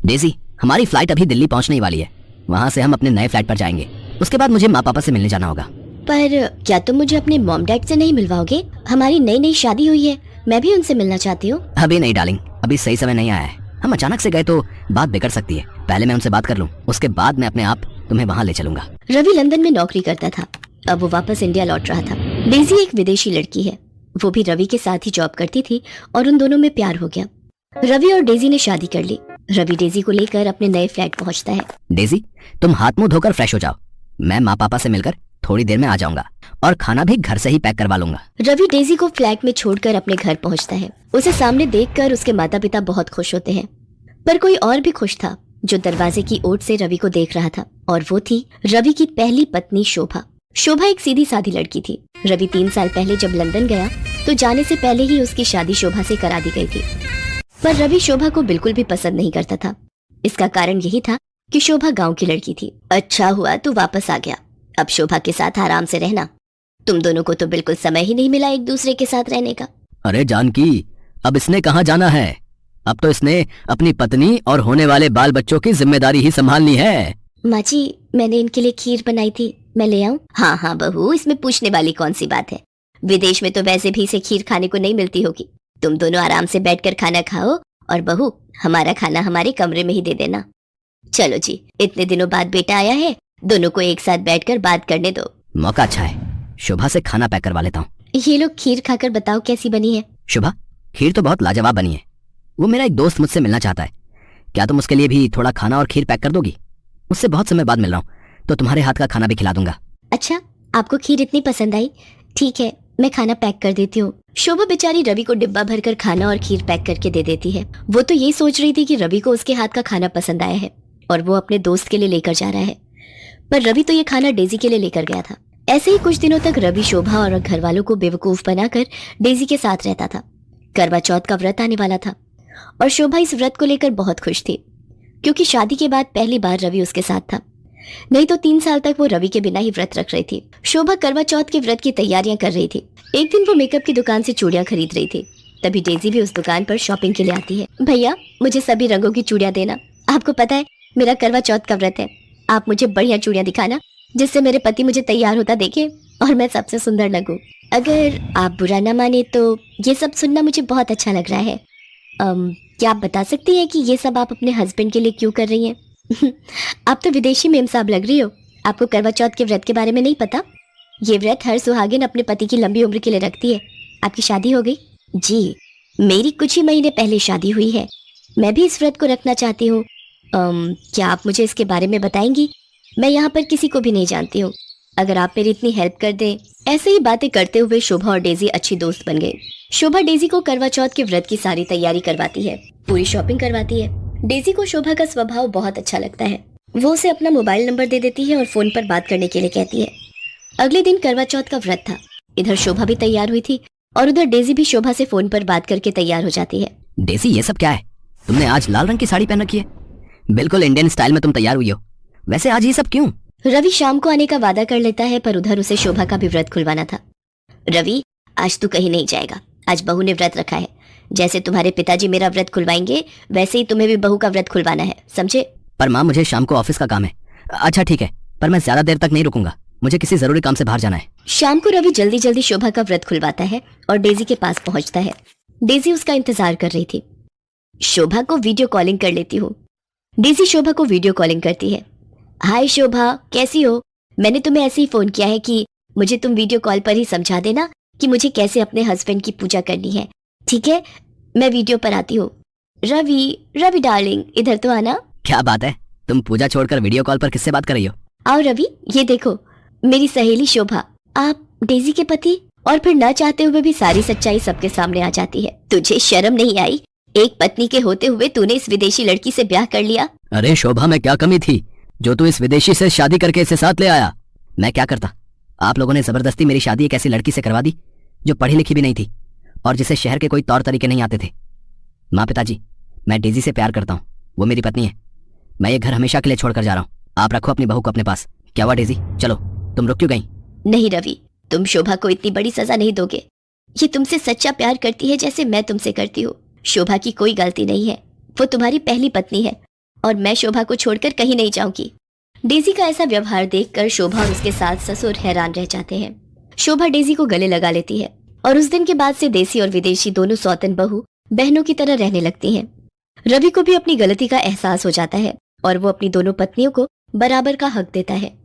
Daisy, हमारी flight अभी दिल्ली पहुंचने ही वाली है। वहाँ से हम अपने नए फ्लाइट पर जाएंगे। उसके बाद मुझे माँ पापा से मिलने जाना होगा। पर क्या तुम मुझे अपने मॉम डैड से नहीं मिलवाओगे? हमारी नई नई शादी हुई है, मैं भी उनसे मिलना चाहती हूँ। अभी नहीं डार्लिंग, अभी सही समय नहीं आया है। हम अचानक से गए तो बात बिगड़ सकती है। पहले मैं उनसे बात कर लूँ, उसके बाद मैं अपने आप तुम्हें वहाँ ले चलूंगा। रवि लंदन में नौकरी करता था, अब वो वापस इंडिया लौट रहा था। डेजी एक विदेशी लड़की है, वो भी रवि के साथ ही जॉब करती थी और उन दोनों में प्यार हो गया। रवि और डेजी ने शादी कर ली। रवि डेजी को लेकर अपने नए फ्लैट पहुंचता है। डेजी, तुम हाथ मुंह धोकर फ्रेश हो जाओ, मैं माँ पापा से मिलकर थोड़ी देर में आ जाऊंगा और खाना भी घर से ही पैक करवा लूंगा। रवि डेजी को फ्लैट में छोड़कर अपने घर पहुंचता है। उसे सामने देखकर उसके माता पिता बहुत खुश होते हैं, पर कोई और भी खुश था जो दरवाजे की ओट से रवि को देख रहा था, और वो थी रवि की पहली पत्नी शोभा। शोभा एक सीधी सादी लड़की थी। रवि 3 साल पहले जब लंदन गया तो जाने से पहले ही उसकी शादी शोभा से करा दी गई थी, पर रवि शोभा को बिल्कुल भी पसंद नहीं करता था। इसका कारण यही था कि शोभा गांव की लड़की थी। अच्छा हुआ तू वापस आ गया, अब शोभा के साथ आराम से रहना। तुम दोनों को तो बिल्कुल समय ही नहीं मिला एक दूसरे के साथ रहने का। अरे जानकी, अब इसने कहाँ जाना है? अब तो इसने अपनी पत्नी और होने वाले बाल बच्चों की जिम्मेदारी ही संभालनी है। माँ जी, मैंने इनके लिए खीर बनाई थी, मैं ले आऊं? हाँ हाँ बहू, इसमें पूछने वाली कौन सी बात है। विदेश में तो वैसे भी इसे खीर खाने को नहीं मिलती होगी। तुम दोनों आराम से बैठकर खाना खाओ, और बहू हमारा खाना हमारे कमरे में ही दे देना। चलो जी, इतने दिनों बाद बेटा आया है, दोनों को एक साथ बैठकर बात करने दो। मौका अच्छा है, शोभा से खाना पैक करवा लेता हूँ। ये लोग खीर खाकर बताओ कैसी बनी है। शोभा, खीर तो बहुत लाजवाब बनी है। वो मेरा एक दोस्त मुझसे मिलना चाहता है, क्या तुम उसके लिए भी थोड़ा खाना और खीर पैक कर दोगी? उससे बहुत समय बाद मिल रहा हूँ, तो तुम्हारे हाथ का खाना भी खिला दूंगा। अच्छा, आपको खीर इतनी पसंद आई? ठीक है, मैं खाना पैक कर देती हूँ। शोभा बेचारी रवि को डिब्बा भरकर खाना और खीर पैक करके दे देती है। वो तो ये सोच रही थी कि रवि को उसके हाथ का खाना पसंद आया है और वो अपने दोस्त के लिए लेकर जा रहा है, पर रवि तो ये खाना डेजी के लिए लेकर गया था। ऐसे ही कुछ दिनों तक रवि शोभा और घर वालों को बेवकूफ बनाकर डेजी के साथ रहता था। करवा चौथ का व्रत आने वाला था और शोभा इस व्रत को लेकर बहुत खुश थी, क्योंकि शादी के बाद पहली बार रवि उसके साथ था। नहीं तो 3 साल तक वो रवि के बिना ही व्रत रख रही थी। शोभा करवा चौथ के व्रत की तैयारियां कर रही थी। एक दिन वो मेकअप की दुकान से चूड़ियां खरीद रही थी, तभी डेजी भी उस दुकान पर शॉपिंग के लिए आती है। भैया, मुझे सभी रंगों की चूड़ियां देना। आपको पता है मेरा करवा चौथ का व्रत है, आप मुझे बढ़िया चूड़ियां दिखाना जिससे मेरे पति मुझे तैयार होता देखे और मैं सबसे सुंदर लगूं। अगर आप बुरा ना माने तो ये सब सुनना मुझे बहुत अच्छा लग रहा है। क्या आप बता सकती हैं कि ये सब आप अपने हस्बैंड के लिए क्यों कर रही हैं? आप तो विदेशी मेम साहब लग रही हो, आपको करवा चौथ के व्रत के बारे में नहीं पता? ये व्रत हर सुहागिन अपने पति की लंबी उम्र के लिए रखती है। आपकी शादी हो गई? जी, मेरी कुछ ही महीने पहले शादी हुई है। मैं भी इस व्रत को रखना चाहती हूँ। क्या आप मुझे इसके बारे में बताएंगी? मैं यहाँ पर किसी को भी नहीं जानती हूँ, अगर आप मेरी इतनी हेल्प कर दें। ऐसे ही बातें करते हुए शोभा और डेजी अच्छी दोस्त बन गई। शोभा डेजी को करवा चौथ के व्रत की सारी तैयारी करवाती है, पूरी शॉपिंग करवाती है। डेजी को शोभा का स्वभाव बहुत अच्छा लगता है। वो उसे अपना मोबाइल नंबर दे देती है और फोन पर बात करने के लिए कहती है। अगले दिन करवा चौथ का व्रत था। इधर शोभा भी तैयार हुई थी और उधर डेजी भी शोभा से फोन पर बात करके तैयार हो जाती है। डेजी, ये सब क्या है? तुमने आज लाल रंग की साड़ी पहन रखी है, बिल्कुल इंडियन स्टाइल में तुम तैयार हुई हो। वैसे आज ये सब क्यों? रवि शाम को आने का वादा कर लेता है, पर उधर उसे शोभा का भी व्रत खुलवाना था। रवि, आज तू कहीं नहीं जाएगा, आज बहू ने व्रत रखा है। जैसे तुम्हारे पिताजी मेरा व्रत खुलवाएंगे वैसे ही तुम्हें भी बहू का व्रत खुलवाना है, समझे? पर माँ, मुझे शाम को ऑफिस का काम है। अच्छा ठीक है, पर मैं ज्यादा देर तक नहीं रुकूंगा, मुझे किसी जरूरी काम से बाहर जाना है। शाम को रवि जल्दी जल्दी शोभा का व्रत खुलवाता है और डेजी के पास पहुंचता है। डेजी उसका इंतजार कर रही थी। शोभा को वीडियो कॉलिंग कर लेती हूँ। डेजी शोभा को वीडियो कॉलिंग करती है। हाय शोभा, कैसी हो? मैंने तुम्हें ऐसे ही फोन किया है कि मुझे तुम वीडियो कॉल पर ही समझा देना कि मुझे कैसे अपने हस्बैंड की पूजा करनी है, ठीक है? मैं वीडियो पर आती हूँ। रवि डार्लिंग, इधर तो आना। क्या बात है, तुम पूजा छोड़कर वीडियो कॉल पर किससे बात कर रही हो? आओ रवि, ये देखो मेरी सहेली शोभा, आप डेजी के पति। और फिर न चाहते हुए भी सारी सच्चाई सबके सामने आ जाती है। तुझे शर्म नहीं आई? एक पत्नी के होते हुए तूने इस विदेशी लड़की से ब्याह कर लिया। अरे शोभा, में क्या कमी थी जो तू इस विदेशी से शादी करके इसे साथ ले आया? मैं क्या करता? आप लोगों ने जबरदस्ती मेरी शादी एक ऐसी लड़की से करवा दी जो पढ़ी लिखी भी नहीं थी और जिसे शहर के कोई तौर तरीके नहीं आते थे। माँ पिताजी, मैं डेजी से प्यार करता हूँ, वो मेरी पत्नी है। मैं ये घर हमेशा के लिए छोड़कर जा रहा हूँ। आप रखो अपनी बहू को अपने पास। क्या हुआ डेजी, चलो, तुम रुक क्यों गई? नहीं रवि, तुम शोभा को इतनी बड़ी सजा नहीं दोगे। ये तुमसे सच्चा प्यार करती है जैसे मैं तुमसे करती हूँ। शोभा की कोई गलती नहीं है, वो तुम्हारी पहली पत्नी है और मैं शोभा को छोड़कर कहीं नहीं जाऊंगी। डेजी का ऐसा व्यवहार देखकर शोभा और उसके सास ससुर हैरान रह जाते हैं। शोभा डेजी को गले लगा लेती है और उस दिन के बाद से देसी और विदेशी दोनों सौतन बहू बहनों की तरह रहने लगती हैं। रवि को भी अपनी गलती का एहसास हो जाता है और वो अपनी दोनों पत्नियों को बराबर का हक देता है।